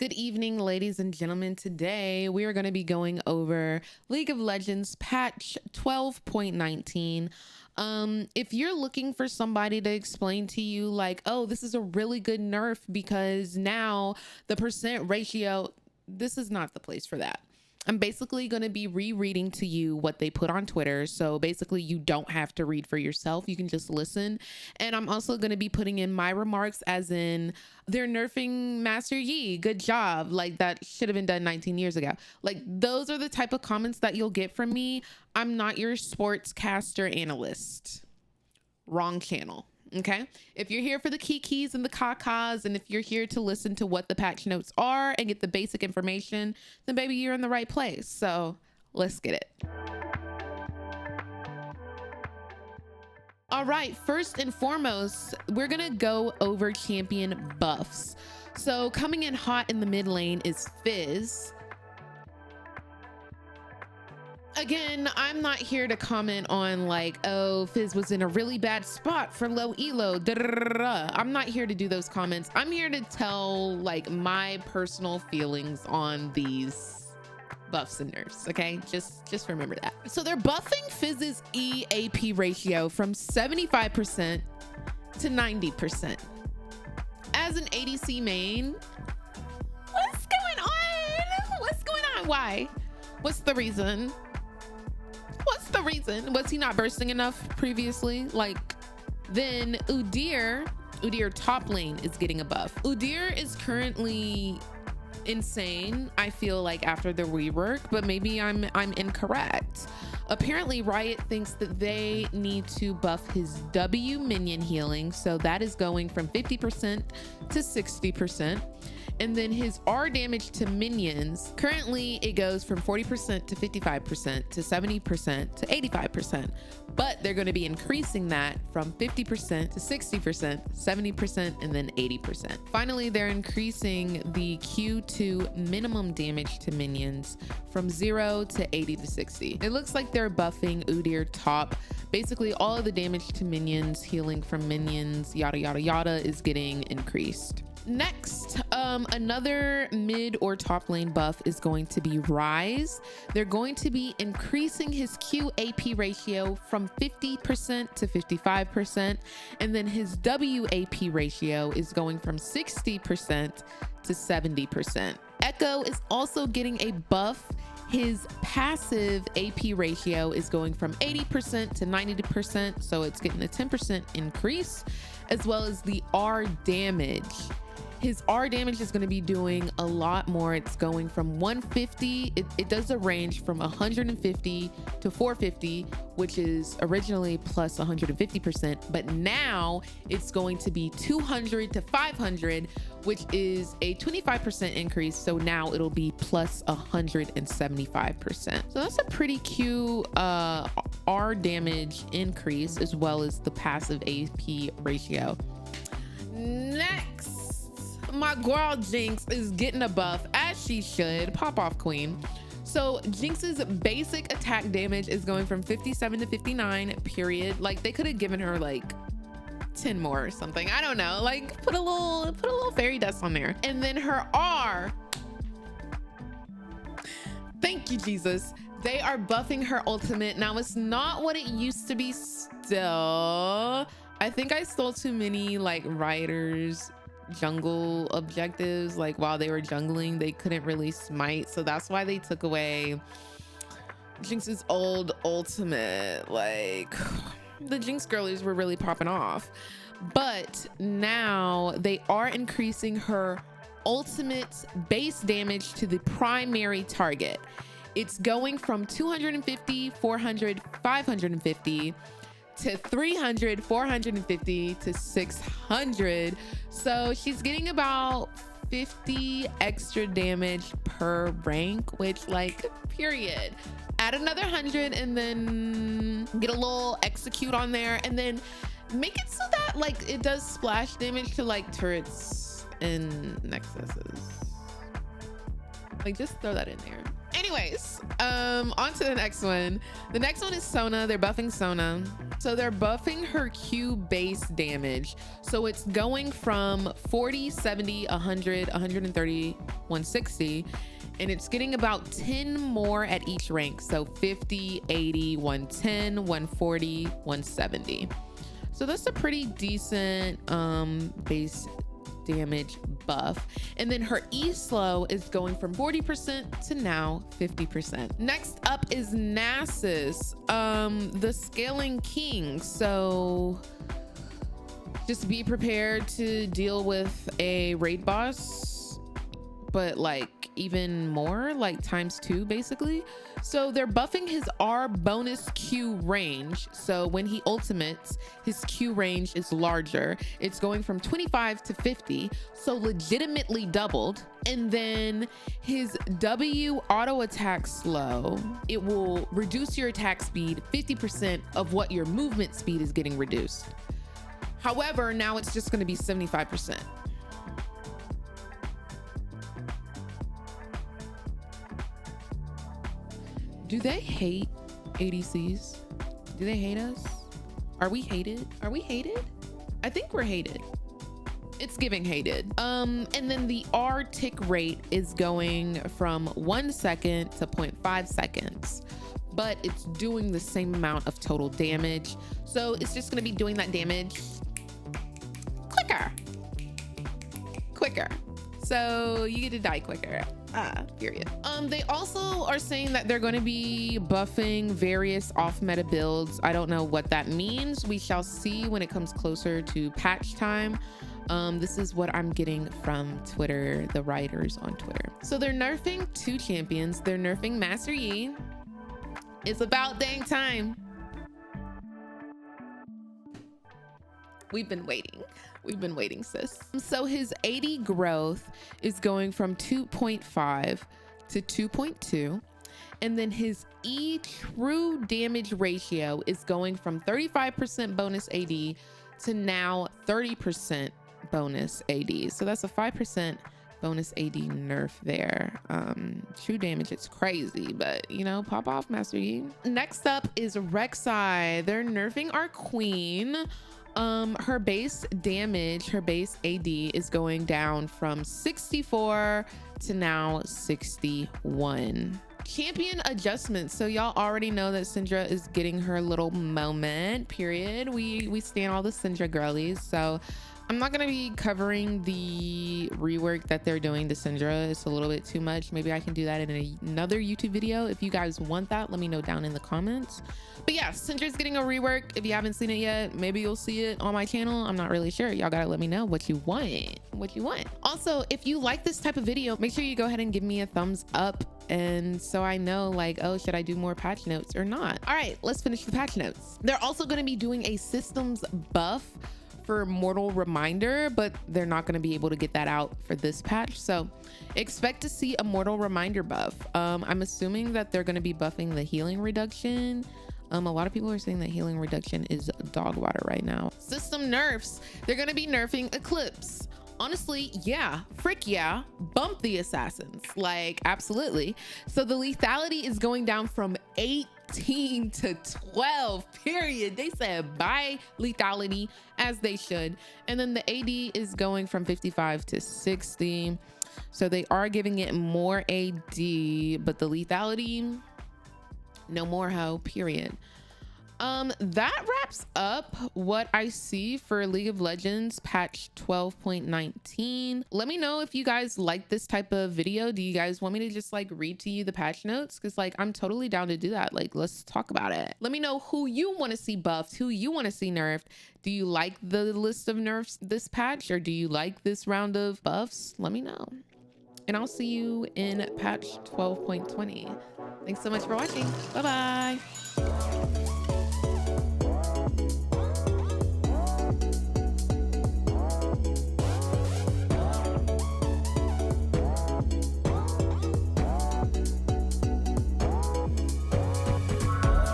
Good evening, ladies and gentlemen. Today we are going to be going over League of Legends patch 12.19. If you're looking for somebody to explain to you like, oh, this is a really good nerf because now the percent ratio, this is not the place for that. I'm basically going to be rereading to you what they put on Twitter. So basically you don't have to read for yourself. You can just listen. And I'm also going to be putting in my remarks as in they're nerfing Master Yi. Good job. Like that should have been done 19 years ago. Like those are the type of comments that you'll get from me. I'm not your sportscaster analyst. Wrong channel. Okay, if you're here for the kikis and the kakas, and if you're here to listen to what the patch notes are and get the basic information, then baby, you're in the right place. So let's get it. All right, first and foremost, we're gonna go over champion buffs. So coming in hot in the mid lane is Fizz. Again, I'm not here to comment on like, oh, Fizz was in a really bad spot for low elo. I'm not here to do those comments. I'm here to tell like my personal feelings on these buffs and nerfs. Okay, just remember that. So they're buffing Fizz's EAP ratio from 75% to 90%. As an ADC main, what's going on? What's going on? Why? What's the reason? What's the reason? Was he not bursting enough previously? Like, then Udyr top lane is getting a buff. Udyr is currently insane, I feel like, after the rework, but maybe I'm incorrect. Apparently Riot thinks that they need to buff his W minion healing, so that is going from 50% to 60%. And then his R damage to minions, currently it goes from 40% to 55% to 70% to 85%. But they're going to be increasing that from 50% to 60%, 70%, and then 80%. Finally, they're increasing the Q2 minimum damage to minions from 0 to 80 to 60. It looks like they're buffing Udyr top. Basically, all of the damage to minions, healing from minions, yada, yada, yada is getting increased. Next, another mid or top lane buff is going to be Ryze. They're going to be increasing his QAP ratio from 50% to 55%, and then his WAP ratio is going from 60% to 70%. Ekko is also getting a buff. His passive AP ratio is going from 80% to 90%, so it's getting a 10% increase, as well as the R damage. His R damage is going to be doing a lot more. It's going from 150. It does a range from 150 to 450, which is originally plus 150%. But now it's going to be 200 to 500, which is a 25% increase. So now it'll be plus 175%. So that's a pretty cute R damage increase, as well as the passive AP ratio. Next, my girl Jinx is getting a buff, as she should. Pop off, queen. So Jinx's basic attack damage is going from 57 to 59, period. Like they could have given her like 10 more or something. I don't know. Like put a little fairy dust on there. And then her R, thank you, Jesus. They are buffing her ultimate. Now it's not what it used to be still. I think I stole too many like Rioters jungle objectives. Like while they were jungling, they couldn't really smite, so that's why they took away Jinx's old ultimate. Like the Jinx girlies were really popping off, but now they are increasing her ultimate base damage to the primary target. It's going from 250, 400, 550 to 300, 450 to 600. So she's getting about 50 extra damage per rank, which like period. Add another 100 and then get a little execute on there, and then make it so that like it does splash damage to like turrets and nexuses. Like just throw that in there. Anyway, Anyways, on to the next one. The next one is Sona. They're buffing Sona. So they're buffing her Q base damage. So it's going from 40, 70, 100, 130, 160. And it's getting about 10 more at each rank. So 50, 80, 110, 140, 170. So that's a pretty decent base damage buff. And then her E slow is going from 40% to now 50%. Next up is Nasus, the scaling king. So just be prepared to deal with a raid boss, but like even more, like ×2 basically. So they're buffing his R bonus Q range. So when he ultimates, his Q range is larger. It's going from 25 to 50, so legitimately doubled. And then his W auto attack slow, it will reduce your attack speed 50% of what your movement speed is getting reduced. However, now it's just going to be 75%. Do they hate ADCs? Do they hate us? Are we hated? Are we hated? I think we're hated. It's giving hated. And then the R tick rate is going from 1 second to 0.5 seconds, but it's doing the same amount of total damage. So it's just gonna be doing that damage quicker. So you get to die quicker. Period. They also are saying that they're going to be buffing various off meta builds. I don't know what that means. We shall see when it comes closer to patch time. This is what I'm getting from Twitter, the writers on Twitter. So they're nerfing 2 champions. They're nerfing Master Yi. It's about dang time. We've been waiting, sis. So his AD growth is going from 2.5 to 2.2. And then his E true damage ratio is going from 35% bonus AD to now 30% bonus AD. So that's a 5% bonus AD nerf there. True damage, it's crazy, but you know, pop off, Master Yi. Next up is Rek'Sai. They're nerfing our queen. Her base damage, her base AD is going down from 64 to now 61. Champion adjustments. So y'all already know that Syndra is getting her little moment, period. We stand all the Syndra girlies. So I'm not going to be covering the rework that they're doing to Syndra. It's a little bit too much. Maybe I can do that in another YouTube video. If you guys want that, let me know down in the comments. But yeah, Syndra's getting a rework. If you haven't seen it yet, maybe you'll see it on my channel. I'm not really sure. Y'all got to let me know what you want. Also, if you like this type of video, make sure you go ahead and give me a thumbs up. And so I know like, oh, should I do more patch notes or not? All right, let's finish the patch notes. They're also going to be doing a systems buff for Mortal Reminder, but they're not going to be able to get that out for this patch. So expect to see a Mortal Reminder buff. I'm assuming that they're going to be buffing the healing reduction. A lot of people are saying that healing reduction is dog water right now. System nerfs. They're going to be nerfing Eclipse. Honestly, yeah, frick yeah, bump the assassins, like absolutely. So the lethality is going down from 18 to 12, period. They said bye lethality, as they should. And then the AD is going from 55 to 60. So they are giving it more AD, but the lethality, no more ho, period. That wraps up what I see for League of Legends patch 12.19. Let me know if you guys like this type of video. Do you guys want me to just like read to you the patch notes? Because like I'm totally down to do that. Like let's talk about it. Let me know who you want to see buffed, who you want to see nerfed. Do you like the list of nerfs this patch, or do you like this round of buffs? Let me know. And I'll see you in patch 12.20. Thanks so much for watching. Bye-bye.